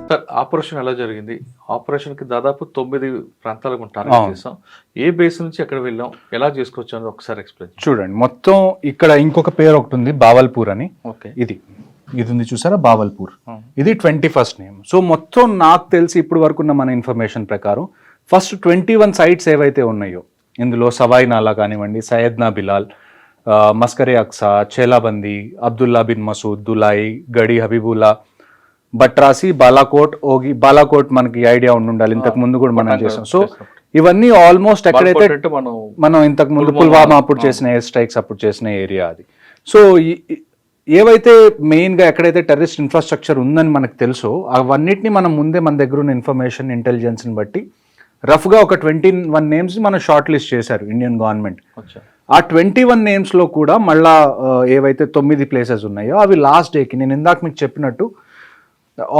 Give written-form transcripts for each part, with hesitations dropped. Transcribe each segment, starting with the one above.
Sir operation ఎలా జరిగింది? ఆపరేషన్‌కి దాదాపు 9 ప్రాంతాలకు మనం టార్గెట్ చేసాం. ఏ బేస్ నుంచి ఎక్కడ వెళ్ళాం? ఎలా చేసుకోవచ్చు అనేది ఒకసారి ఎక్స్‌ప్లెయిన్ చేయండి. చూడండి, మొత్తం ఇక్కడ ఇంకొక పేరు ఒకటి ఉంది, బావల్పూర్ అని. ఓకే. ఇది ఉంది చూసారా, బావల్పూర్. ఇది 21st నేమ్. సో మొత్తం నాకు తెలిసి ఇప్పుడు వరకు ఉన్న మన ఇన్ఫర్మేషన్ ప్రకారం ఫస్ట్ 21 సైట్స్ ఏవైతే ఉన్నాయో, ఇందులో సవాయి నాలా కానివ్వండి, సయ్యద్నా బిలాల్, మస్కరే అక్సా, చేలాబందీ, అబ్దుల్లా బిన్ మసూద్, దులాయి, గడి హబీబుల్లా, బట్రాసి, బాలాకోట్, ఓగి. బాలాకోట్ మనకి ఐడియా ఉండాలి, ఇంతకు ముందు కూడా మనం చేసాం. సో ఇవన్నీ ఆల్మోస్ట్ ఎక్కడైతే మనం ఇంతకు ముందు పుల్వామా అప్పుడు చేసిన ఎయిర్ స్ట్రైక్స్ అప్పుడు చేసిన ఏరియా అది. సో ఏవైతే మెయిన్గా ఎక్కడైతే టెర్రరిస్ట్ ఇన్ఫ్రాస్ట్రక్చర్ ఉందని మనకు తెలుసో అవన్నిటిని మనం ముందే మన దగ్గర ఉన్న ఇన్ఫర్మేషన్ ఇంటెలిజెన్స్ని బట్టి రఫ్గా ఒక 21 నేమ్స్ మనం షార్ట్ లిస్ట్ చేశారు ఇండియన్ గవర్నమెంట్. ఆ 21 నేమ్స్లో కూడా మళ్ళా ఏవైతే 9 ప్లేసెస్ ఉన్నాయో అవి లాస్ట్ డేకి నేను ఇందాక మీకు చెప్పినట్టు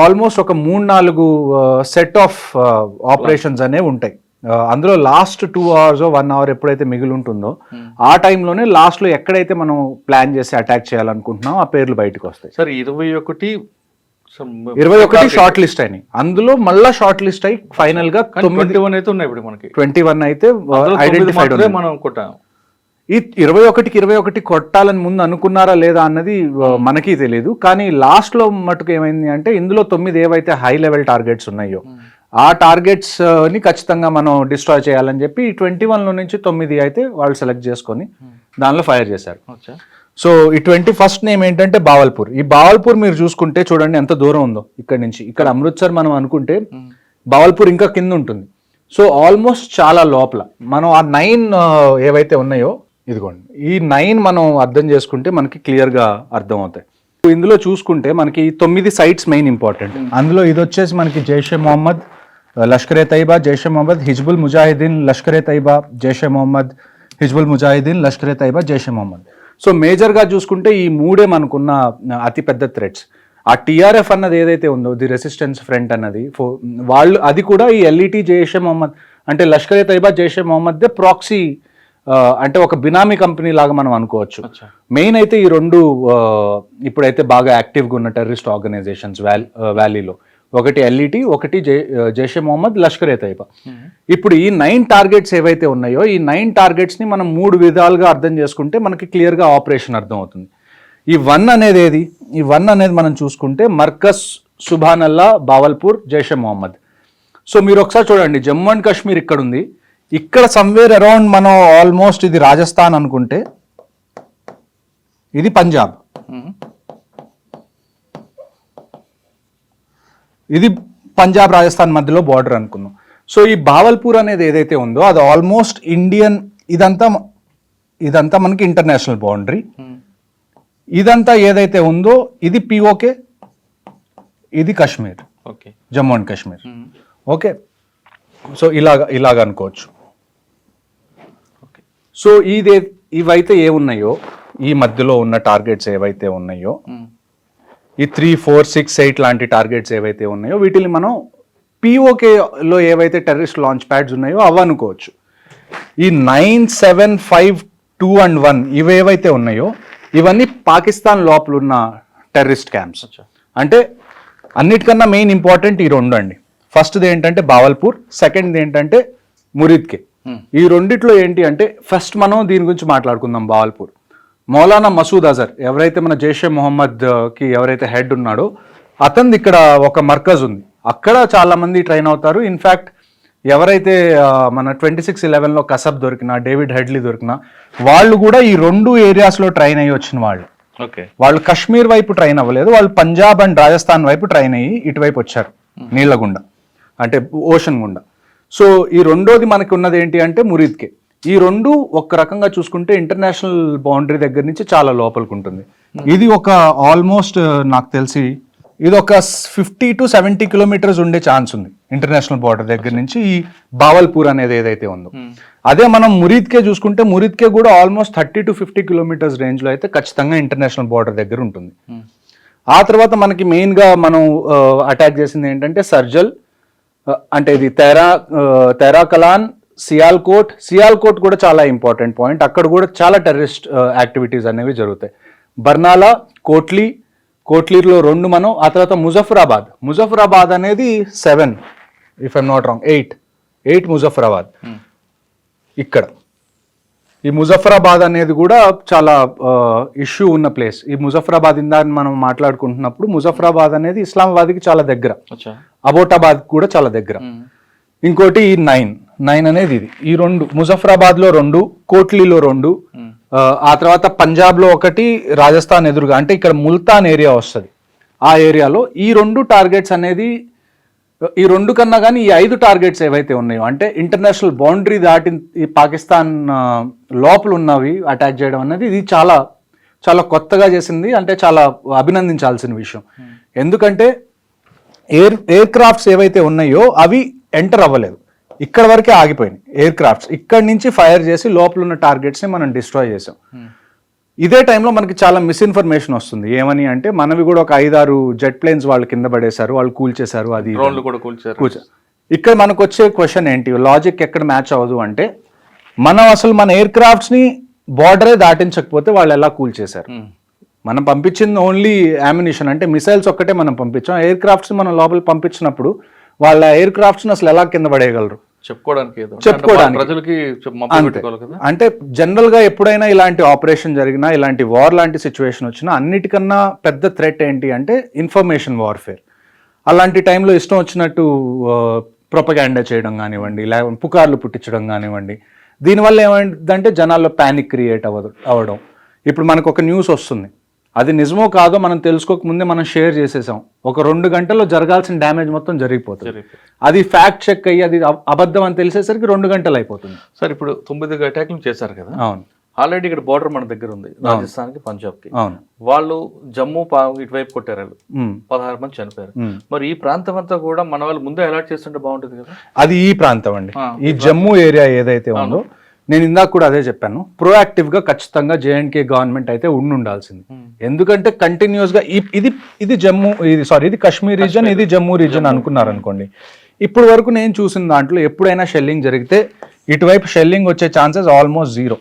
ఆల్మోస్ట్ ఒక 3-4 సెట్ ఆఫ్ ఆపరేషన్స్ అనేవి ఉంటాయి. అందులో లాస్ట్ 2 hours 1 hour ఎప్పుడైతే మిగిలి ఉంటుందో ఆ టైంలోనే లాస్ట్లో ఎక్కడైతే మనం ప్లాన్ చేసి అటాక్ చేయాలనుకుంటున్నాం ఆ పేర్లు బయటకు వస్తాయి. సార్ 21 షార్ట్ లిస్ట్ అయినాయి. అందులో మళ్ళీ షార్ట్ లిస్ట్ అయ్యి ఫైనల్ గా 21 అయితే ఉన్నాయి. ఇప్పుడు మనకి 21 అయితే ఐడెంటిఫైడ్ మనం కొట్టాం. ఈ 21 కొట్టాలని ముందు అనుకున్నారా లేదా అన్నది మనకి తెలియదు. కానీ లాస్ట్ లో మటుకు ఏమైంది అంటే ఇందులో 9 ఏవైతే హై లెవెల్ టార్గెట్స్ ఉన్నాయో ఆ టార్గెట్స్ ని ఖచ్చితంగా మనం డిస్ట్రాయ్ చేయాలని చెప్పి 21లో నుంచి 9 అయితే వాళ్ళు సెలెక్ట్ చేసుకొని దానిలో ఫైర్ చేశారు. సో ఈ 21st నేమ్ ఏంటంటే బావల్పూర్. ఈ బావల్పూర్ మీరు చూసుకుంటే చూడండి ఎంత దూరం ఉందో ఇక్కడ నుంచి. ఇక్కడ అమృత్సర్ మనం అనుకుంటే బావల్పూర్ ఇంకా కింద ఉంటుంది. సో ఆల్మోస్ట్ చాలా లోపల మనం ఆ 9 ఏవైతే ఉన్నాయో ఇదిగోండి ఈ 9 మనం అర్థం చేసుకుంటే మనకి క్లియర్గా అర్థం అవుతాయి. ఇందులో చూసుకుంటే మనకి 9 సైట్స్ మెయిన్ ఇంపార్టెంట్. అందులో ఇది వచ్చేసి మనకి జైషే మొహమ్మద్, లష్కరే తైబా, జైషే మొహమ్మద్, హిజ్బుల్ ముజాహిదీన్, లష్కరే తైబా, జైషే మొహమ్మద్, హిజ్బుల్ ముజాహిదీన్, లష్కరే తైబా, జైషే మొహమ్మద్. సో మేజర్గా చూసుకుంటే ఈ 3 మనకున్న అతిపెద్ద థ్రెట్స్. ఆ టీఆర్ఎఫ్ అన్నది ఏదైతే ఉందో ది రెసిస్టెన్స్ ఫ్రంట్ అన్నది వాళ్ళు అది కూడా ఈ ఎల్ఈటీ జైషే మొహమ్మద్ అంటే లష్కరే తైబా జైషే మొహమ్మద్ ప్రాక్సీ అంటే ఒక బినామీ కంపెనీ లాగా మనం అనుకోవచ్చు. మెయిన్ అయితే ఈ 2 ఇప్పుడైతే బాగా యాక్టివ్గా ఉన్న టెర్రరిస్ట్ ఆర్గనైజేషన్స్ వ్యాలీలో ఒకటి ఎల్ఈటీ, ఒకటి జైషే మొహమ్మద్, లష్కరే తైబా. ఇప్పుడు ఈ 9 టార్గెట్స్ ఏవైతే ఉన్నాయో ఈ 9 టార్గెట్స్ని మనం 3 విధాలుగా అర్థం చేసుకుంటే మనకి క్లియర్గా ఆపరేషన్ అర్థం అవుతుంది. ఈ 1 అనేది ఏది? ఈ 1 అనేది మనం చూసుకుంటే మర్కజ్ సుభానల్లా, బావల్పూర్, జైషే మొహమ్మద్. సో మీరు ఒకసారి చూడండి, జమ్మూ అండ్ కాశ్మీర్ ఇక్కడ ఉంది. ఇక్కడ సమ్వేర్ అరౌండ్ మనం ఆల్మోస్ట్ ఇది రాజస్థాన్ అనుకుంటే ఇది పంజాబ్, ఇది పంజాబ్ రాజస్థాన్ మధ్యలో బార్డర్ అనుకుందాం. సో ఈ బావల్పూర్ అనేది ఏదైతే ఉందో అది ఆల్మోస్ట్ ఇండియన్, ఇదంతా మనకి ఇంటర్నేషనల్ బౌండరీ. ఇదంతా ఏదైతే ఉందో ఇది పిఓకే, ఇది Kashmir, Jammu and Kashmir. Okay, so ఇలాగ అనుకోవచ్చు. సో ఇవైతే ఏమున్నాయో ఈ మధ్యలో ఉన్న టార్గెట్స్ ఏవైతే ఉన్నాయో ఈ 3, 4, 6, 8 లాంటి టార్గెట్స్ ఏవైతే ఉన్నాయో వీటిని మనం పిఓకేలో ఏవైతే టెర్రరిస్ట్ లాంచ్ ప్యాడ్స్ ఉన్నాయో అవి అనుకోవచ్చు. ఈ 9, 7, 5, 2 and 1 ఇవేవైతే ఉన్నాయో ఇవన్నీ పాకిస్తాన్ లోపల ఉన్న టెర్రరిస్ట్ క్యాంప్స్. అంటే అన్నిటికన్నా మెయిన్ ఇంపార్టెంట్ ఈ 2 అండి. ఫస్ట్ది ఏంటంటే బావల్పూర్, సెకండ్ది ఏంటంటే మురిద్కే. ఈ రెండిట్లో ఏంటి అంటే ఫస్ట్ మనం దీని గురించి మాట్లాడుకుందాం. బావల్పూర్ మౌలానా మసూద్ అజర్ ఎవరైతే మన జైషే మొహమ్మద్కి ఎవరైతే హెడ్ ఉన్నాడో అతనిది ఇక్కడ ఒక మర్కజ్ ఉంది. అక్కడ చాలా మంది ట్రైన్ అవుతారు. ఇన్ఫ్యాక్ట్ ఎవరైతే మన 26/11లో కసబ్ దొరికినా, డేవిడ్ హెడ్లీ దొరికినా వాళ్ళు కూడా ఈ 2 ఏరియాస్లో ట్రైన్ అయ్యి వచ్చిన వాళ్ళు. వాళ్ళు కశ్మీర్ వైపు ట్రైన్ అవ్వలేదు, వాళ్ళు పంజాబ్ అండ్ రాజస్థాన్ వైపు ట్రైన్ అయ్యి ఇటువైపు వచ్చారు నీళ్ళ గుండా అంటే ఓషన్ గుండా. సో ఈ రెండోది మనకి ఉన్నది ఏంటి అంటే మురిద్కే. ఈ 2 ఒక రకంగా చూసుకుంటే ఇంటర్నేషనల్ బౌండరీ దగ్గర నుంచి చాలా లోపలికి ఉంటుంది. ఇది ఒక ఆల్మోస్ట్ నాకు తెలిసి ఇది ఒక 50 to 70 kilometers ఉండే ఛాన్స్ ఉంది ఇంటర్నేషనల్ బార్డర్ దగ్గర నుంచి ఈ బావల్పూర్ అనేది ఏదైతే ఉందో. అదే మనం మురిద్కే చూసుకుంటే మురిద్కే కూడా ఆల్మోస్ట్ 30 to 50 kilometers రేంజ్లో అయితే ఖచ్చితంగా ఇంటర్నేషనల్ బార్డర్ దగ్గర ఉంటుంది. ఆ తర్వాత మనకి మెయిన్గా మనం అటాక్ చేసింది ఏంటంటే సర్జల్, అంటే ఇది తెరాకలాన్, సియాల్కోట్ కూడా చాలా ఇంపార్టెంట్ పాయింట్. అక్కడ కూడా చాలా టెర్రరిస్ట్ యాక్టివిటీస్ అనేవి జరుగుతాయి. బర్నాలా, కోట్లీలో 2 మనం, ఆ తర్వాత ముజఫరాబాద్ అనేది 7 if I'm not wrong 8 Muzaffarabad. ఇక్కడ ఈ ముజఫరాబాద్ అనేది కూడా చాలా ఇష్యూ ఉన్న ప్లేస్. ఈ ముజఫరాబాద్ ఇందాక మనం మాట్లాడుకుంటున్నప్పుడు ముజఫరాబాద్ అనేది ఇస్లామాబాద్కి చాలా దగ్గర, అబోటాబాద్ కూడా చాలా దగ్గర. ఇంకోటి 9 అనేది ఈ 2 ముజఫరాబాద్లో 2, కోట్లీలో 2, ఆ తర్వాత పంజాబ్లో 1, రాజస్థాన్ ఎదురుగా అంటే ఇక్కడ ముల్తాన్ ఏరియా వస్తుంది. ఆ ఏరియాలో ఈ 2 టార్గెట్స్ అనేది, ఈ 2 కన్నా కానీ ఈ 5 టార్గెట్స్ ఏవైతే ఉన్నాయో అంటే ఇంటర్నేషనల్ బౌండరీ దాటి ఈ పాకిస్తాన్ లోపల ఉన్నవి అటాక్ చేయడం అనేది ఇది చాలా చాలా కొత్తగా చేసింది, అంటే చాలా అభినందించాల్సిన విషయం. ఎందుకంటే ఎయిర్ క్రాఫ్ట్స్ ఏవైతే ఉన్నాయో అవి ఎంటర్ అవ్వలేదు, ఇక్కడ వరకే ఆగిపోయినాయి ఎయిర్ క్రాఫ్ట్స్. ఇక్కడ నుంచి ఫైర్ చేసి లోపల ఉన్న టార్గెట్స్ని మనం డిస్ట్రాయ్ చేసాం. ఇదే టైంలో మనకి చాలా మిస్ఇన్ఫర్మేషన్ వస్తుంది. ఏమని అంటే మనవి కూడా ఒక 5-6 జెట్ ప్లేన్స్ వాళ్ళు కింద పడేశారు, వాళ్ళు కూల్చేశారు, అది ఇక్కడ మనకు వచ్చే క్వశ్చన్ ఏంటి, లాజిక్ ఎక్కడ మ్యాచ్ అవ్వదు అంటే మనం అసలు మన ఎయిర్ క్రాఫ్ట్స్ని బార్డరే దాటించకపోతే వాళ్ళు ఎలా కూల్చేశారు. మనం పంపించింది ఓన్లీ అమ్యునిషన్ అంటే మిసైల్స్ ఒక్కటే మనం పంపించాం. ఎయిర్ క్రాఫ్ట్స్ మనం లోపల పంపించినప్పుడు వాళ్ళ ఎయిర్ క్రాఫ్ట్స్ అసలు ఎలా కింద పడేయగలరు చెప్పుకోవడానికి. అంటే జనరల్ గా ఎప్పుడైనా ఇలాంటి ఆపరేషన్ జరిగినా, ఇలాంటి వార్ లాంటి సిచ్యువేషన్ వచ్చినా అన్నిటికన్నా పెద్ద థ్రెట్ ఏంటి అంటే ఇన్ఫర్మేషన్ వార్ఫేర్. అలాంటి టైంలో ఇష్టం వచ్చినట్టు ప్రొపగాండా చేయడం కానివ్వండి, లేకపోతే పుకార్లు పుట్టించడం కానివ్వండి, దీనివల్ల ఏమైందంటే జనాల్లో ప్యానిక్ క్రియేట్ అవ్వడం. ఇప్పుడు మనకు ఒక న్యూస్ వస్తుంది, అది నిజమో కాదో మనం తెలుసుకోక ముందే మనం షేర్ చేసేసాం, ఒక 2 గంటల్లో జరగాల్సిన డ్యామేజ్ మొత్తం జరిగిపోతుంది. అది ఫ్యాక్ట్ చెక్ అయ్యి అది అబద్ధం అని తెలిసేసరికి 2 గంటలు అయిపోతుంది. సార్ ఇప్పుడు 9 అటాక్లు చేశారు కదా. అవును. ఆల్రెడీ ఇక్కడ బోర్డర్ మన దగ్గర ఉంది, రాజస్థాన్ కి పంజాబ్ కి. అవును. వాళ్ళు జమ్మూ ఇటువైపు కొట్టారు, 16 మంది చనిపోయారు. మరి ఈ ప్రాంతం అంతా కూడా మన వాళ్ళు ముందే అలర్ట్ చేస్తుంటే బాగుంటుంది కదా. అది ఈ ప్రాంతం అండి, ఈ జమ్మూ ఏరియా ఏదైతే ఉందో, నేను ఇందాక కూడా అదే చెప్పాను, ప్రోయాక్టివ్ గా ఖచ్చితంగా జేఎండ్కే గవర్నమెంట్ అయితే ఉండాల్సింది. ఎందుకంటే కంటిన్యూస్ గా ఇది జమ్మూ, ఇది కాశ్మీర్ రీజన్, ఇది జమ్మూ రీజన్ అనుకున్నారు అనుకోండి. ఇప్పుడు వరకు నేను చూసిన దాంట్లో ఎప్పుడైనా షెల్లింగ్ జరిగితే ఇటువైపు షెల్లింగ్ వచ్చే ఛాన్సెస్ ఆల్మోస్ట్ 0.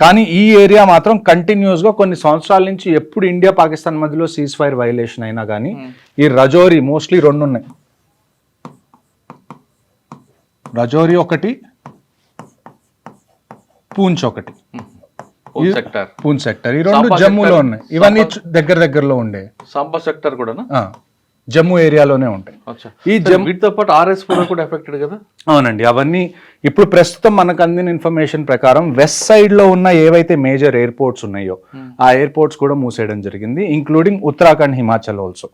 కానీ ఈ ఏరియా మాత్రం కంటిన్యూస్ గా కొన్ని సంవత్సరాల నుంచి ఎప్పుడు ఇండియా పాకిస్తాన్ మధ్యలో సీజ్ ఫైర్ వైలేషన్ అయినా కానీ ఈ రజౌరి మోస్ట్లీ 2 ఉన్నాయి. రజౌరి ఒకటి, పూంచ్ ఒకటి, పూంచ్ సెక్టర్, ఈ 2 జమ్మూలో ఉన్నాయి. ఇవన్నీ దగ్గరలో ఉండే. సాంబా సెక్టర్ కూడా జమ్మూ ఏరియాలోనే ఉంటాయి. ఈ వీటితో పాటు RS4 కూడా ఎఫెక్టెడ్ కదా. అవునండి. అవన్నీ ఇప్పుడు ప్రస్తుతం మనకు అందిన ఇన్ఫర్మేషన్ ప్రకారం వెస్ట్ సైడ్ లో ఉన్న ఏవైతే మేజర్ ఎయిర్పోర్ట్స్ ఉన్నాయో ఆ ఎయిర్పోర్ట్స్ కూడా మూసేయడం జరిగింది, including Uttarakhand, Himachal also.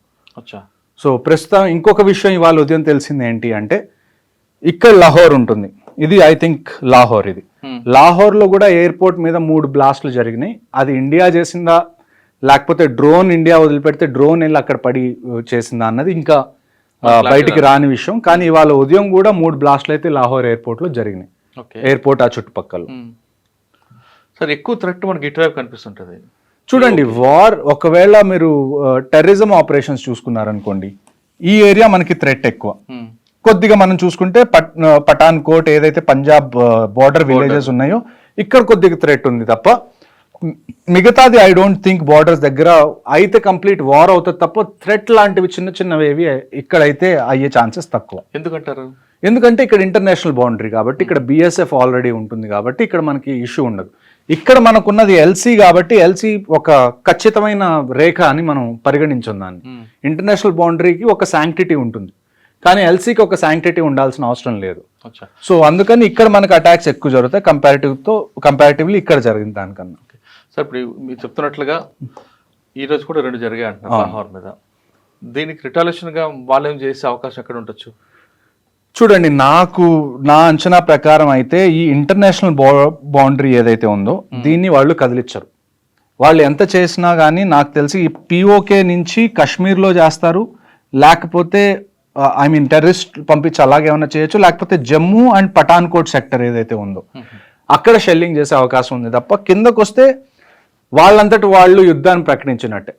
So ప్రస్తుతం ఇంకొక విషయం ఇవాళ ఉదయం తెలిసింది ఏంటి అంటే, ఇక్కడ లాహోర్ ఉంటుంది, ఇది ఐ థింక్ లాహోర్, ఇది లాహోర్ లో కూడా ఎయిర్పోర్ట్ మీద 3 బ్లాస్ట్లు జరిగినాయి. అది ఇండియా చేసిందా లేకపోతే డ్రోన్ ఇండియా వదిలిపెడితే డ్రోన్ వెళ్ళి అక్కడ పడి చేసిందా అన్నది ఇంకా బయటికి రాని విషయం. కానీ ఇవాళ ఉదయం కూడా 3 బ్లాస్ట్లు అయితే లాహోర్ ఎయిర్పోర్ట్ లో జరిగినాయి, ఎయిర్పోర్ట్ ఆ చుట్టుపక్కల. సార్ ఎక్కువ థ్రెట్ మనకి ఇటువైపు కనిపిస్తుంటది. చూడండి, వార్ ఒకవేళ మీరు టెర్రరిజం ఆపరేషన్స్ చూసుకున్నారనుకోండి, ఈ ఏరియా మనకి థ్రెట్ ఎక్కువ. కొద్దిగా మనం చూసుకుంటే పఠాన్ కోట్ ఏదైతే పంజాబ్ బార్డర్ విలేజెస్ ఉన్నాయో ఇక్కడ కొద్దిగా థ్రెట్ ఉంది తప్ప మిగతాది ఐ డోంట్ థింక్ బార్డర్స్ దగ్గర అయితే కంప్లీట్ వార్ అవుతుంది తప్ప థ్రెట్ లాంటివి చిన్నవేవి ఇక్కడైతే అయ్యే ఛాన్సెస్ తక్కువ. ఎందుకంటారు? ఎందుకంటే ఇక్కడ ఇంటర్నేషనల్ బౌండరీ కాబట్టి, ఇక్కడ BSF ఆల్రెడీ ఉంటుంది కాబట్టి ఇక్కడ మనకి ఇష్యూ ఉండదు. ఇక్కడ మనకున్నది LC కాబట్టి LC ఒక ఖచ్చితమైన రేఖ అని మనం పరిగణించాం దాన్ని. ఇంటర్నేషనల్ బౌండరీకి ఒక శాంక్టిటీ ఉంటుంది, కానీ LCకి ఒక శాంక్టిటీ ఉండాల్సిన అవసరం లేదు. సో అందుకని ఇక్కడ మనకు అటాక్స్ ఎక్కువ జరుగుతాయి కంపారిటివ్లీ ఇక్కడ జరిగింది దానికన్నా. సార్ ఇప్పుడు మీరు చెప్తున్నట్లుగా ఈ రోజు కూడా 2 జరిగాయి అంటున్నారు లాహోర్ మీద. దీనికి రిటాలియేషన్ గా వాళ్ళు ఏం చేసే అవకాశం ఎక్కడ ఉండొచ్చు? చూడండి, నా అంచనా ప్రకారం అయితే ఈ ఇంటర్నేషనల్ బౌండరీ ఏదైతే ఉందో దీన్ని వాళ్ళు కదిలించరు. వాళ్ళు ఎంత చేసినా కానీ నాకు తెలిసి ఈ POK నుంచి కాశ్మీర్లో చేస్తారు, లేకపోతే టెర్రరిస్ట్ పంపించి అలాగే ఏమైనా చేయొచ్చు, లేకపోతే జమ్మూ అండ్ పఠాన్కోట్ సెక్టర్ ఏదైతే ఉందో అక్కడ షెల్లింగ్ చేసే అవకాశం ఉంది తప్ప కిందకు వస్తే వాళ్ళంతటి వాళ్ళు యుద్ధాన్ని ప్రకటించినట్టే.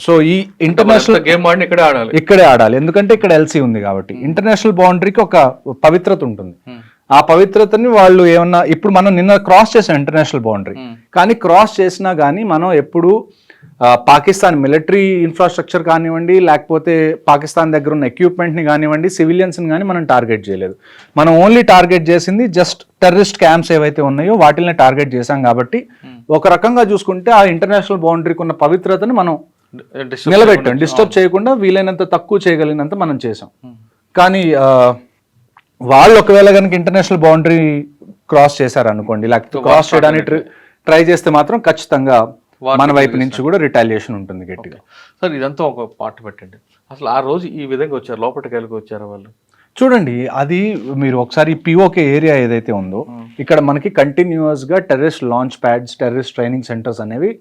సో ఈ ఇంటర్నేషనల్ గేమ్ ఇక్కడే ఆడాలి, ఎందుకంటే ఇక్కడ LC ఉంది కాబట్టి. ఇంటర్నేషనల్ బౌండరీకి ఒక పవిత్రత ఉంటుంది, ఆ పవిత్రతని వాళ్ళు ఏమన్నా, ఇప్పుడు మనం నిన్న క్రాస్ చేసాం ఇంటర్నేషనల్ బౌండరీ, కానీ క్రాస్ చేసినా కానీ మనం ఎప్పుడు పాకిస్తాన్ మిలిటరీ ఇన్ఫ్రాస్ట్రక్చర్ కానివ్వండి, లేకపోతే పాకిస్తాన్ దగ్గర ఉన్న ఎక్విప్మెంట్ని కానివ్వండి, సివిలియన్స్ని కానీ మనం టార్గెట్ చేయలేదు. మనం ఓన్లీ టార్గెట్ చేసింది జస్ట్ టెర్రరిస్ట్ క్యాంప్స్ ఏవైతే ఉన్నాయో వాటిని టార్గెట్ చేశాం. కాబట్టి ఒక రకంగా చూసుకుంటే ఆ ఇంటర్నేషనల్ బౌండరీకి ఉన్న పవిత్రతను మనం నిలబెట్టాం. డిస్టర్బ్ చేయకుండా వీలైనంత తక్కువ చేయగలిగినంత మనం చేసాం. కానీ వాళ్ళు ఒకవేళ కనుక ఇంటర్నేషనల్ బౌండరీ క్రాస్ చేశారనుకోండి, లేకపోతే క్రాస్ చేయడానికి ట్రై చేస్తే మాత్రం ఖచ్చితంగా మన వైపు నుంచి కూడా రిటాలియేషన్ ఉంటుంది గట్టిగా. సార్ ఇదంతా ఒక పార్ట్ పెట్టండి. అసలు ఆ రోజు ఈ విధంగా వచ్చారు, లోపలికి వెళ్ళి వచ్చారు వాళ్ళు? చూడండి, అది మీరు ఒకసారి పిఓకే ఏరియా ఏదైతే ఉందో ఇక్కడ మనకి కంటిన్యూస్గా terrorist launch pods, terrorist training centres అనేవి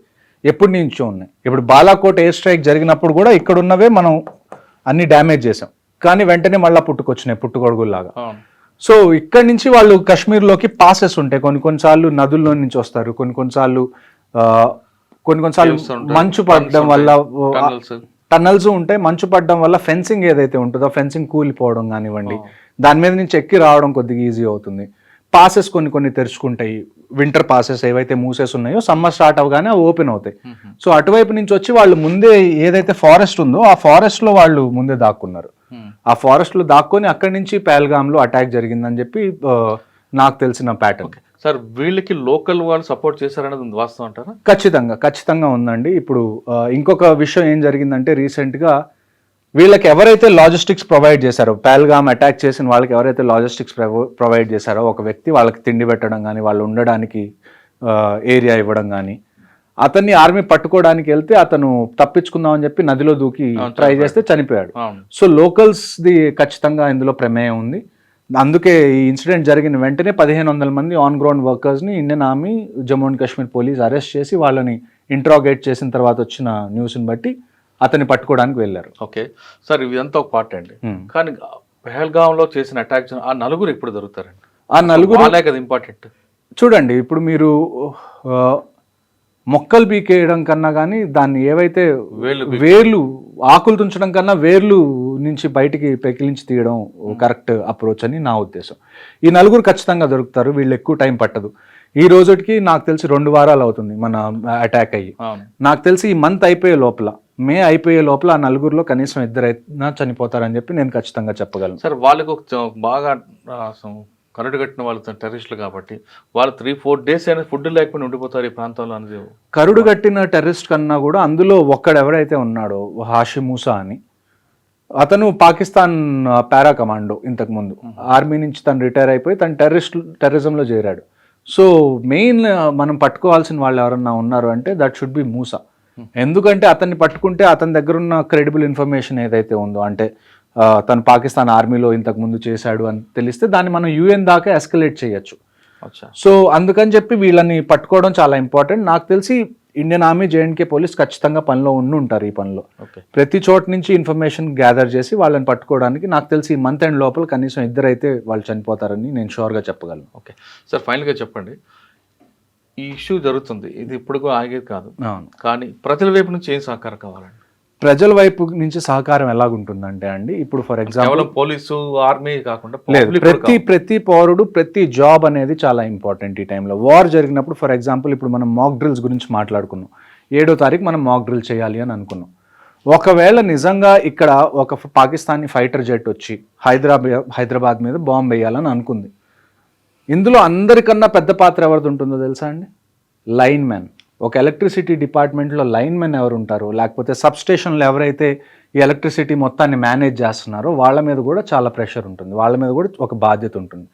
ఎప్పటి నుంచో ఉన్నాయి. ఇప్పుడు బాలాకోట్ ఎయిర్ స్ట్రైక్ జరిగినప్పుడు కూడా ఇక్కడ ఉన్నవే మనం అన్ని డ్యామేజ్ చేసాం, కానీ వెంటనే మళ్ళీ పుట్టుకొచ్చినాయి పుట్టుకొడుగుల్లాగా. సో ఇక్కడి నుంచి వాళ్ళు కాశ్మీర్లోకి పాసెస్ ఉంటాయి. కొన్నిసార్లు నదుల్లో నుంచి వస్తారు, కొన్నిసార్లు మంచు పడడం వల్ల టన్నల్స్ ఉంటాయి. మంచు పడడం వల్ల ఫెన్సింగ్ ఏదైతే ఉంటుందో ఫెన్సింగ్ కూలిపోవడం కానివ్వండి, దాని మీద నుంచి ఎక్కి రావడం కొద్దిగా ఈజీ అవుతుంది. పాసెస్ కొన్ని తెరుచుకుంటాయి. వింటర్ పాసెస్ ఏవైతే మూసెస్ ఉన్నాయో సమ్మర్ స్టార్ట్ అవగానే అవి ఓపెన్ అవుతాయి. సో అటువైపు నుంచి వచ్చి వాళ్ళు ముందే ఏదైతే ఫారెస్ట్ ఉందో ఆ ఫారెస్ట్ లో వాళ్ళు ముందే దాక్కున్నారు. ఆ ఫారెస్ట్ లో దాక్కొని అక్కడి నుంచి పహల్గామ్లో అటాక్ జరిగిందని చెప్పి నాకు తెలిసిన ప్యాటర్న్. సార్ వీళ్ళకి లోకల్ వాళ్ళు సపోర్ట్ చేశారనేది వాస్తవం అంటారా? ఖచ్చితంగా ఉందండి. ఇప్పుడు ఇంకొక విషయం ఏం జరిగిందంటే, రీసెంట్గా వీళ్ళకి ఎవరైతే లాజిస్టిక్స్ ప్రొవైడ్ చేశారో, పహల్గామ్ అటాక్ చేసిన వాళ్ళకి ఎవరైతే లాజిస్టిక్స్ ప్రొవైడ్ చేశారో ఒక వ్యక్తి, వాళ్ళకి తిండి పెట్టడం కానీ, వాళ్ళు ఉండడానికి ఏరియా ఇవ్వడం కానీ, అతన్ని ఆర్మీ పట్టుకోవడానికి వెళ్తే అతను తప్పించుకుందామని చెప్పి నదిలో దూకి ట్రై చేస్తే చనిపోయాడు. సో లోకల్స్ది ఖచ్చితంగా ఇందులో ప్రమేయం ఉంది. అందుకే ఈ ఇన్సిడెంట్ జరిగిన వెంటనే 1500 మంది ఆన్ గ్రౌండ్ వర్కర్స్ని Indian army, Jammu and Kashmir police arrest చేసి వాళ్ళని ఇంట్రాగేట్ చేసిన తర్వాత వచ్చిన న్యూస్ని బట్టి అతన్ని పట్టుకోవడానికి వెళ్ళారు. ఓకే సార్, ఇదంతా ఒక పార్ట్ అండి. కానీ పహల్గామ్లో చేసిన అటాక్ ఆ నలుగురు ఎప్పుడు దొరుకుతారండి? ఆ నలుగురు కదా ఇంపార్టెంట్. చూడండి, ఇప్పుడు మీరు మొక్కలు పీకేయడం కన్నా కానీ దాన్ని ఏవైతే వేర్లు ఆకులు తుంచడం కన్నా వేర్లు నుంచి బయటికి పెకిలించి తీయడం కరెక్ట్ అప్రోచ్ అని నా ఉద్దేశం. ఈ నలుగురు ఖచ్చితంగా దొరుకుతారు, వీళ్ళు ఎక్కువ టైం పట్టదు. ఈ రోజుకి నాకు తెలిసి 2 వారాలు అవుతుంది మన అటాక్ అయ్యి. నాకు తెలిసి ఈ మంత్ అయిపోయే లోపల, మే అయిపోయే లోపల ఆ నలుగురిలో కనీసం 2 అయినా చనిపోతారని చెప్పి నేను ఖచ్చితంగా చెప్పగలను. సార్ వాళ్ళకు బాగా కరడు కట్టిన వాళ్ళు టెర్రరిస్టులు కాబట్టి వాళ్ళు 3-4 days అయినా ఫుడ్ లేకుండా ఉండిపోతారు ఈ ప్రాంతంలో అనేది. కరుడు కట్టిన టెర్రరిస్ట్ కన్నా కూడా అందులో ఒక్కడెవరైతే ఉన్నాడో హాషిమ్ మూసా అని, అతను పాకిస్తాన్ పారా కమాండో, ఇంతకుముందు ఆర్మీ నుంచి తను రిటైర్ అయిపోయి తను టెర్రరిజంలో చేరాడు. సో మెయిన్ మనం పట్టుకోవాల్సిన వాళ్ళు ఎవరన్నా ఉన్నారు అంటే దట్ షుడ్ బి మూసా. ఎందుకంటే అతన్ని పట్టుకుంటే అతని దగ్గర ఉన్న క్రెడిబుల్ ఇన్ఫర్మేషన్ ఏదైతే ఉందో, అంటే తను పాకిస్తాన్ ఆర్మీలో ఇంతకు ముందు చేశాడు అని తెలిస్తే దాన్ని మనం UN దాకా ఎస్కలేట్ చేయొచ్చు. సో అందుకని చెప్పి వీళ్ళని పట్టుకోవడం చాలా ఇంపార్టెంట్. నాకు తెలిసి ఇండియన్ ఆర్మీ, JNK పోలీస్ ఖచ్చితంగా పనిలో ఉంటారు. ఈ పనిలో ప్రతి చోట నుంచి ఇన్ఫర్మేషన్ గ్యాదర్ చేసి వాళ్ళని పట్టుకోవడానికి నాకు తెలిసి ఈ మంత్ ఎండ్ లోపల కనీసం 2 అయితే వాళ్ళు చనిపోతారని నేను షూర్గా చెప్పగలను. ఓకే సార్, ఫైనల్గా చెప్పండి, ఈ ఇష్యూ జరుగుతుంది, ఇది ఇప్పుడు ఆగేది కాదు, కానీ ప్రజల వైపు నుంచి ఏం సహకారం కావాలండి? ప్రజల వైపు నుంచి సహకారం ఎలాగుంటుందంటే అండి, ఇప్పుడు ఫర్ ఎగ్జాంపుల్ పోలీసు, ఆర్మీ కాకుండా ప్రతి పౌరుడు, ప్రతి జాబ్ అనేది చాలా ఇంపార్టెంట్. ఈ టైంలో వార్ జరిగినప్పుడు ఫర్ ఎగ్జాంపుల్ ఇప్పుడు మనం మాక్ డ్రిల్స్ గురించి మాట్లాడుకున్నాం. 7వ తారీఖు మనం మాక్ డ్రిల్ చేయాలి అని అనుకున్నాం. ఒకవేళ నిజంగా ఇక్కడ ఒక పాకిస్తానీ ఫైటర్ జెట్ వచ్చి హైదరాబాద్ మీద బాంబు వేయాలని అనుకుంది, ఇందులో అందరికన్నా పెద్ద పాత్ర ఎవరిది ఉంటుందో తెలుసా అండి? Line man. ఒక ఎలక్ట్రిసిటీ డిపార్ట్మెంట్లో లైన్ మెన్ ఎవరు ఉంటారో, లేకపోతే సబ్ స్టేషన్లో ఎవరైతే ఈ ఎలక్ట్రిసిటీ మొత్తాన్ని మేనేజ్ చేస్తున్నారో వాళ్ళ మీద కూడా చాలా ప్రెషర్ ఉంటుంది, వాళ్ళ మీద కూడా ఒక బాధ్యత ఉంటుంది.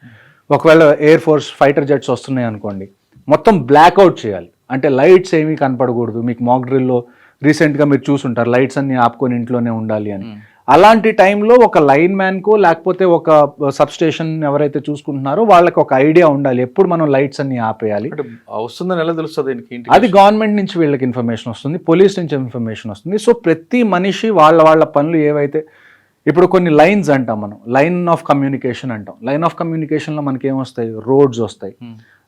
ఒకవేళ ఎయిర్ ఫోర్స్ ఫైటర్ జెట్స్ వస్తున్నాయి అనుకోండి, మొత్తం బ్లాక్అవుట్ చేయాలి, అంటే లైట్స్ ఏమీ కనపడకూడదు. మీకు మాక్ డ్రిల్లో రీసెంట్గా మీరు చూసుంటారు, లైట్స్ అన్ని ఆపుకొని ఇంట్లోనే ఉండాలి అని. అలాంటి టైంలో ఒక లైన్ మ్యాన్కో లేకపోతే ఒక సబ్ స్టేషన్ ఎవరైతే చూసుకుంటున్నారో వాళ్ళకి ఒక ఐడియా ఉండాలి, ఎప్పుడు మనం లైట్స్ అన్ని ఆపేయాలి. వస్తుందని ఎలా తెలుస్తుంది? అది గవర్నమెంట్ నుంచి వీళ్ళకి ఇన్ఫర్మేషన్ వస్తుంది, పోలీస్ నుంచి ఇన్ఫర్మేషన్ వస్తుంది. సో ప్రతి మనిషి వాళ్ళ పనులు ఏవైతే, ఇప్పుడు కొన్ని లైన్స్ అంటాం మనం, లైన్ ఆఫ్ కమ్యూనికేషన్ అంటాం. లైన్ ఆఫ్ కమ్యూనికేషన్లో మనకి ఏమొస్తాయి? రోడ్స్ వస్తాయి,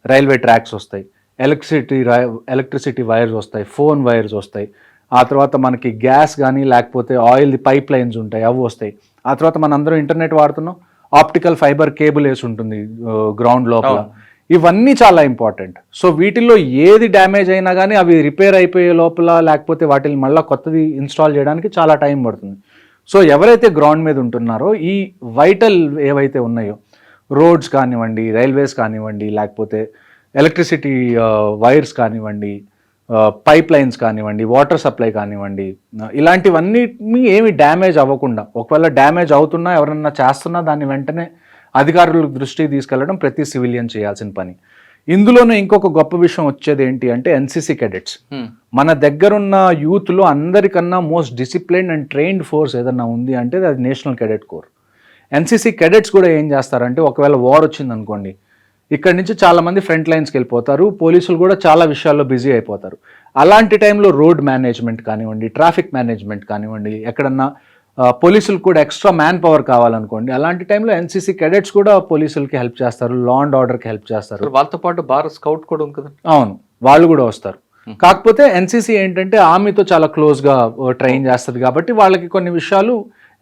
రైల్వే ట్రాక్స్ వస్తాయి, ఎలక్ట్రిసిటీ వైర్స్ వస్తాయి, ఫోన్ వైర్స్ వస్తాయి, ఆ తర్వాత మనకి గ్యాస్ కానీ లేకపోతే ఆయిల్ పైప్ లైన్స్ ఉంటాయి, అవి వస్తాయి. ఆ తర్వాత మనందరం ఇంటర్నెట్ వాడుతున్నాం, ఆప్టికల్ ఫైబర్ కేబుల్ వేసి ఉంటుంది గ్రౌండ్ లోపల. ఇవన్నీ చాలా ఇంపార్టెంట్. సో వీటిల్లో ఏది డ్యామేజ్ అయినా కానీ అవి రిపేర్ అయిపోయే లోపల లేకపోతే వాటిని మళ్ళీ కొత్తది ఇన్స్టాల్ చేయడానికి చాలా టైం పడుతుంది. సో ఎవరైతే గ్రౌండ్ మీద ఉంటున్నారో ఈ వైటల్ ఏవైతే ఉన్నాయో, రోడ్స్ కానివ్వండి, రైల్వేస్ కానివ్వండి, లేకపోతే ఎలక్ట్రిసిటీ వైర్స్ కానివ్వండి, పైప్ లైన్స్ కానివ్వండి, వాటర్ సప్లై కానివ్వండి, ఇలాంటివన్నీ ఏమి డ్యామేజ్ అవ్వకుండా, ఒకవేళ డ్యామేజ్ అవుతున్నా ఎవరన్నా చేస్తున్నా దాన్ని వెంటనే అధికారుల దృష్టికి తీసుకెళ్లడం ప్రతి సివిలియన్ చేయాల్సిన పని. ఇందులోనే ఇంకొక గొప్ప విషయం వచ్చేది ఏంటి అంటే ఎన్సీసీ కెడెట్స్. మన దగ్గరున్న యూత్లో అందరికన్నా most discipline and trained force ఏదన్నా ఉంది అంటే అది national cadet core. NCC cadets కూడా ఏం చేస్తారంటే ఒకవేళ వార్ వచ్చింది అనుకోండి, ఇక్కడ నుంచి చాలామంది ఫ్రంట్ లైన్స్కి వెళ్ళిపోతారు, పోలీసులు కూడా చాలా విషయాల్లో బిజీ అయిపోతారు. అలాంటి టైంలో రోడ్ మేనేజ్మెంట్ కానివ్వండి, ట్రాఫిక్ మేనేజ్మెంట్ కానివ్వండి, ఎక్కడన్నా పోలీసులు కూడా ఎక్స్ట్రా మ్యాన్ పవర్ కావాలనుకోండి, అలాంటి టైంలో ఎన్సీసీ కెడెట్స్ కూడా పోలీసులకి హెల్ప్ చేస్తారు, లా అండ్ ఆర్డర్కి హెల్ప్ చేస్తారు. వాళ్ళతో పాటు భారత్ స్కౌట్ కూడా ఉంది కదా. అవును, వాళ్ళు కూడా వస్తారు. కాకపోతే ఎన్సీసీ ఏంటంటే ఆర్మీతో చాలా క్లోజ్గా ట్రైన్ చేస్తుంది కాబట్టి వాళ్ళకి కొన్ని విషయాలు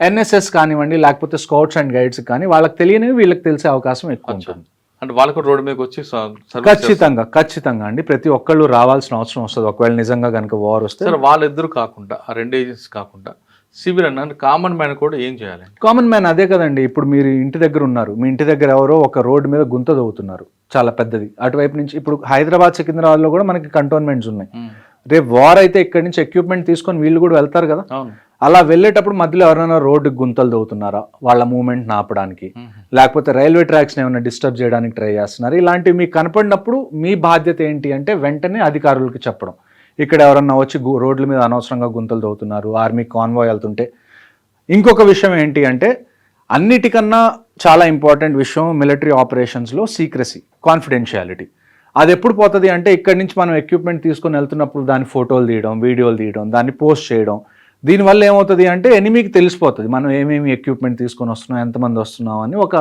ఎన్ఎస్ఎస్ కానివ్వండి, లేకపోతే స్కౌట్స్ అండ్ గైడ్స్ కానీ వాళ్ళకి తెలియనివి వీళ్ళకి తెలిసే అవకాశం ఎక్కువ ఉంటుంది. అంటే వాళ్ళు కూడా రోడ్డు మీదకి వచ్చి ఖచ్చితంగా అండి, ప్రతి ఒక్కళ్ళు రావాల్సిన అవసరం వస్తుంది ఒకవేళ నిజంగా కనుక వార్ వస్తే. వాళ్ళిద్దరు కాకుండా, ఆ రెండు ఏజెన్సీస్ కాకుండా సివిల్ అన్న కామన్ మ్యాన్ కూడా ఏం చేయాలి? కామన్ మ్యాన్ అదే కదండి, ఇప్పుడు మీరు ఇంటి దగ్గర ఉన్నారు, మీ ఇంటి దగ్గర ఎవరో ఒక రోడ్డు మీద గుంత తవ్వుతున్నారు చాలా పెద్దది, అటువైపు నుంచి ఇప్పుడు హైదరాబాద్ సికింద్రాబాద్లో కూడా మనకి కంటోన్మెంట్స్ ఉన్నాయి. రేపు వార్ అయితే ఇక్కడి నుంచి ఎక్విప్మెంట్ తీసుకొని వీళ్ళు కూడా వెళ్తారు కదా. అలా వెళ్ళేటప్పుడు మధ్యలో ఎవరైనా రోడ్డుకి గుంతలు తవ్వుతున్నారా వాళ్ళ మూవ్మెంట్ ఆపడానికి, లేకపోతే రైల్వే ట్రాక్స్ని ఏమైనా డిస్టర్బ్ చేయడానికి ట్రై చేస్తున్నారు, ఇలాంటివి మీకు కనపడినప్పుడు మీ బాధ్యత ఏంటి అంటే వెంటనే అధికారులకు చెప్పడం. ఇక్కడ ఎవరన్నా వచ్చి రోడ్ల మీద అనవసరంగా గుంతలు తవ్వుతున్నారు, ఆర్మీ కాన్వాయ్ వెళ్తుంటే. ఇంకొక విషయం ఏంటి అంటే అన్నిటికన్నా చాలా ఇంపార్టెంట్ విషయం మిలిటరీ ఆపరేషన్స్లో సీక్రసీ, కాన్ఫిడెన్షియాలిటీ. అది ఎప్పుడు పోతుంది అంటే ఇక్కడి నుంచి మనం ఎక్విప్మెంట్ తీసుకొని వెళ్తున్నప్పుడు దాని ఫోటోలు తీయడం, వీడియోలు తీయడం, దాన్ని పోస్ట్ చేయడం, దీనివల్ల ఏమవుతుంది అంటే ఎనిమికి తెలిసిపోతుంది మనం ఏమేమి ఎక్విప్మెంట్ తీసుకొని వస్తున్నాం, ఎంతమంది వస్తున్నాం అని ఒక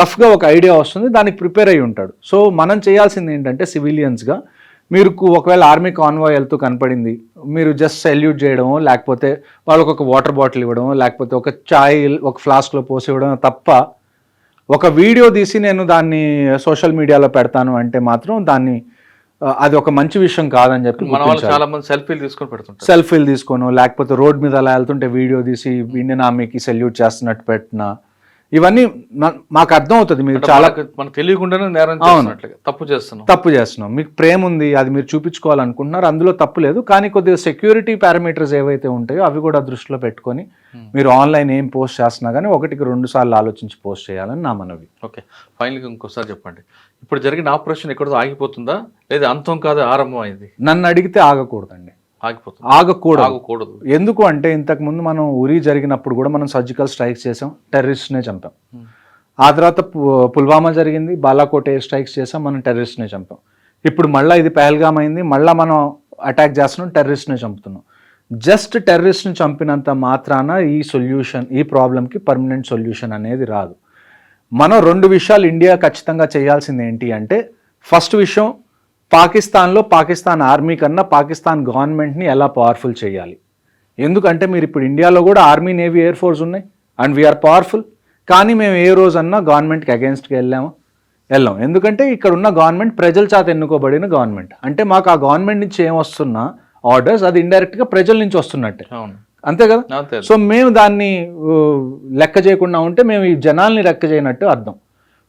రఫ్గా ఒక ఐడియా వస్తుంది, దానికి ప్రిపేర్ అయ్యి ఉంటాడు. సో మనం చేయాల్సింది ఏంటంటే సివిలియన్స్గా మీరు ఒకవేళ ఆర్మీ కాన్వాయ్ వెళ్తూ కనపడింది, మీరు జస్ట్ సెల్యూట్ చేయడమో, లేకపోతే వాళ్ళకు ఒక వాటర్ బాటిల్ ఇవ్వడమో, లేకపోతే ఒక చాయ్ ఒక ఫ్లాస్క్లో పోసి ఇవ్వడం తప్ప ఒక వీడియో తీసి నేను దాన్ని సోషల్ మీడియాలో పెడతాను అంటే మాత్రం దాన్ని అది ఒక మంచి విషయం కాదని చెప్పి చాలా మంది సెల్ఫీలు తీసుకొని పెడుతుంటారు. సెల్ఫీలు తీసుకోను, లేకపోతే రోడ్ మీద అలా వెళ్తుంటే వీడియో తీసి ఇండియన్ ఆర్మీకి సెల్యూట్ చేస్తున్నట్టు పెట్టిన, ఇవన్నీ మాకు అర్థం అవుతుంది. మీరు చాలా మనకు తెలియకుండానే నేరం తప్పు చేస్తున్నాం. మీకు ప్రేమ ఉంది, అది మీరు చూపించుకోవాలనుకుంటున్నారు, అందులో తప్పు లేదు. కానీ కొద్దిగా సెక్యూరిటీ పారామీటర్స్ ఏవైతే ఉంటాయో అవి కూడా దృష్టిలో పెట్టుకొని మీరు ఆన్లైన్ ఏం పోస్ట్ చేస్తున్నా కానీ 1-2 సార్లు ఆలోచించి పోస్ట్ చేయాలని నా మనవి. ఓకే, ఫైనల్గా ఇంకోసారి చెప్పండి, ఇప్పుడు జరిగిన ఆపరేషన్ ఎక్కడో ఆగిపోతుందా లేదా అంతం కాదు ఆరంభం అయింది? నన్ను అడిగితే ఆగకూడదండి, ఆగకూడదు. ఎందుకు అంటే ఇంతకు ముందు మనం ఉరి జరిగినప్పుడు కూడా మనం సర్జికల్ స్ట్రైక్స్ చేసాం, టెర్రరిస్ట్నే చంపాం. ఆ తర్వాత పుల్వామా జరిగింది, బాలాకోట్ ఎయిర్ స్ట్రైక్స్ చేసాం, మనం టెర్రరిస్ట్నే చంపాం. ఇప్పుడు మళ్ళీ ఇది పహల్గామ్ అయింది, మళ్ళీ మనం అటాక్ చేస్తున్నాం, టెర్రరిస్ట్నే చంపుతున్నాం. జస్ట్ టెర్రరిస్ట్ని చంపినంత మాత్రాన ఈ ప్రాబ్లంకి పర్మనెంట్ సొల్యూషన్ అనేది రాదు. మనం 2 విషయాలు ఇండియా ఖచ్చితంగా చేయాల్సింది ఏంటి అంటే, ఫస్ట్ విషయం పాకిస్తాన్లో పాకిస్తాన్ ఆర్మీ కన్నా పాకిస్తాన్ గవర్నమెంట్ని ఎలా పవర్ఫుల్ చేయాలి. ఎందుకంటే మీరు ఇప్పుడు ఇండియాలో కూడా ఆర్మీ, నేవీ, ఎయిర్ ఫోర్స్ ఉన్నాయి అండ్ వీఆర్ పవర్ఫుల్. కానీ మేము ఏ రోజన్నా గవర్నమెంట్కి అగేన్స్ట్కి వెళ్ళాం. ఎందుకంటే ఇక్కడ ఉన్న గవర్నమెంట్ ప్రజల చేత ఎన్నుకోబడిన గవర్నమెంట్. అంటే మాకు ఆ గవర్నమెంట్ నుంచి ఏమొస్తున్నా ఆర్డర్స్ అది ఇండైరెక్ట్గా ప్రజల నుంచి వస్తున్నట్టే, అంతే కదా. సో మేము దాన్ని లెక్క చేయకుండా ఉంటే మేము ఈ జనాల్ని లెక్క చేయనట్టు అర్థం.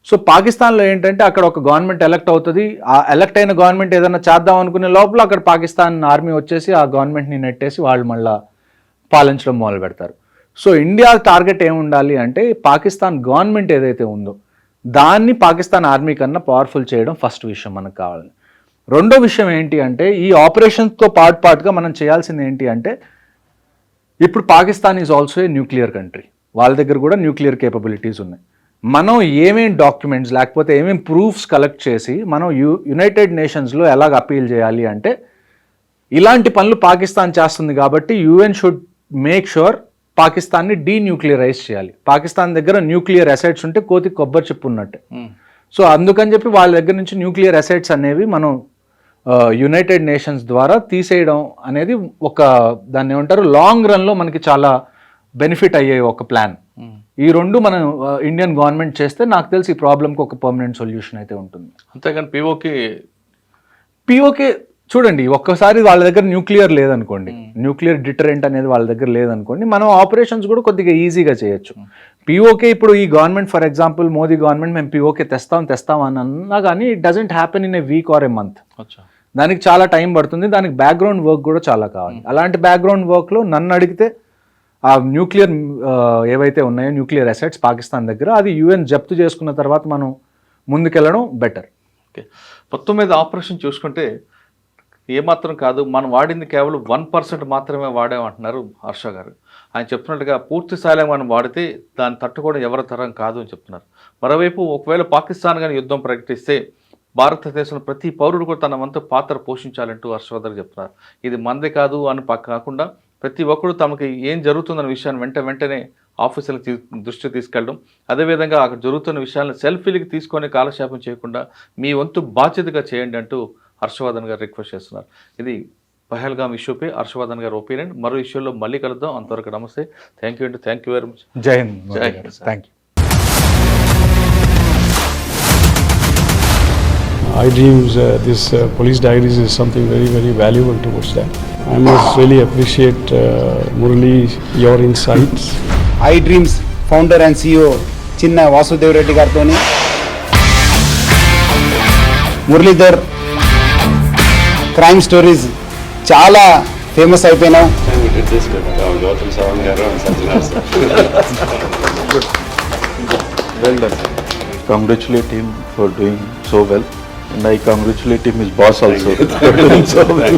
సో పాకిస్తాన్లో ఏంటంటే అక్కడ ఒక గవర్నమెంట్ ఎలక్ట్ అవుతుంది, ఆ ఎలక్ట్ అయిన గవర్నమెంట్ ఏదైనా చేద్దాం అనుకునే లోపల అక్కడ పాకిస్తాన్ ఆర్మీ వచ్చేసి ఆ గవర్నమెంట్ని నెట్టేసి వాళ్ళు మళ్ళీ పాలించడం మొదలు పెడతారు. సో ఇండియా టార్గెట్ ఏముండాలి అంటే పాకిస్తాన్ గవర్నమెంట్ ఏదైతే ఉందో దాన్ని పాకిస్తాన్ ఆర్మీ కన్నా పవర్ఫుల్ చేయడం ఫస్ట్ విషయం మనకు కావాలి. రెండో విషయం ఏంటి అంటే ఈ ఆపరేషన్స్తో పాటుగా మనం చేయాల్సింది ఏంటి అంటే, ఇప్పుడు Pakistan is also a nuclear country, వాళ్ళ దగ్గర కూడా న్యూక్లియర్ కేపబిలిటీస్ ఉన్నాయి. మనం ఏమేం డాక్యుమెంట్స్ లేకపోతే ఏమేం ప్రూఫ్స్ కలెక్ట్ చేసి మనం యునైటెడ్ నేషన్స్లో ఎలాగ అపీల్ చేయాలి అంటే, ఇలాంటి పనులు పాకిస్తాన్ చేస్తుంది కాబట్టి యుఎన్ షుడ్ మేక్ షూర్ పాకిస్తాన్ని డీన్యూక్లియరైజ్ చేయాలి. పాకిస్తాన్ దగ్గర న్యూక్లియర్ అసెట్స్ ఉంటే కోతి కొబ్బరి చెప్పు ఉన్నట్టే. సో అందుకని చెప్పి వాళ్ళ దగ్గర నుంచి న్యూక్లియర్ అసెట్స్ అనేవి మనం యునైటెడ్ నేషన్స్ ద్వారా తీసేయడం అనేది ఒక దాన్ని ఏమంటారు లాంగ్ రన్లో మనకి చాలా బెనిఫిట్ అయ్యే ఒక ప్లాన్. ఈ రెండు మనం ఇండియన్ గవర్నమెంట్ చేస్తే నాకు తెలిసి ఈ ప్రాబ్లంకి ఒక పర్మనెంట్ సొల్యూషన్ అయితే ఉంటుంది. అంతేగాని పిఓకే చూడండి, ఒక్కసారి వాళ్ళ దగ్గర న్యూక్లియర్ లేదనుకోండి, న్యూక్లియర్ డిటరెంట్ అనేది వాళ్ళ దగ్గర లేదనుకోండి, మనం ఆపరేషన్స్ కూడా కొద్దిగా ఈజీగా చేయొచ్చు. పిఓకే ఇప్పుడు ఈ government, for example Modi government, మేము పిఓకే తెస్తాం అని అన్నా కానీ it doesn't happen in a week or A month. దానికి చాలా టైం పడుతుంది, దానికి బ్యాక్గ్రౌండ్ వర్క్ కూడా చాలా కావాలి. అలాంటి బ్యాక్గ్రౌండ్ వర్క్లో నన్ను అడిగితే ఆ న్యూక్లియర్ ఏవైతే ఉన్నాయో న్యూక్లియర్ అసెట్స్ పాకిస్తాన్ దగ్గర, అది యుఎన్ జప్తు చేసుకున్న తర్వాత మనం ముందుకెళ్ళడం బెటర్. ఓకే, మొత్తం మీద ఆపరేషన్ చూసుకుంటే ఏమాత్రం కాదు, మనం వాడింది కేవలం 1% మాత్రమే వాడామంటున్నారు హర్ష గారు. ఆయన చెప్తున్నట్టుగా పూర్తి స్థాయిలో మనం వాడితే దాన్ని తట్టుకోవడం ఎవరి తరం కాదు అని చెప్తున్నారు. మరోవైపు ఒకవేళ పాకిస్తాన్ కానీ యుద్ధం ప్రకటిస్తే భారతదేశంలో ప్రతి పౌరుడు కూడా తన వంతు పాత్ర పోషించాలంటూ హర్షవర్ధన్ చెప్తున్నారు. ఇది మందే కాదు అని కాకుండా ప్రతి ఒక్కరు తమకి ఏం జరుగుతుందన్న విషయాన్ని వెంటనే ఆఫీసులకు దృష్టి తీసుకెళ్ళడం, అదేవిధంగా అక్కడ జరుగుతున్న విషయాలను సెల్ఫీలకి తీసుకొని కాలక్షేపం చేయకుండా మీ వంతు బాధ్యతగా చేయండి అంటూ హర్షవర్ధన్ గారు రిక్వెస్ట్ చేస్తున్నారు. ఇది పహల్గామ్ ఇష్యూపై హర్షవర్ధన్ గారు ఒపీనియన్. మరో ఇష్యూలో మళ్ళీ కలుద్దాం. అంతవరకు నమస్తే. థ్యాంక్ యూ అండి. Thank you very much. జై హింద్. Thank you. I dreams, this police diaries is something very, very valuable towards that. I must really appreciate Murali, your insights. I dreams founder and CEO చిన్న వాసుదేవ్ రెడ్డి గారితో Muralidhar crime stories చాలా famous అయిపోయినావు. Well done. Congratulate him for doing so well. And I congratulate him, his boss also. For doing so well.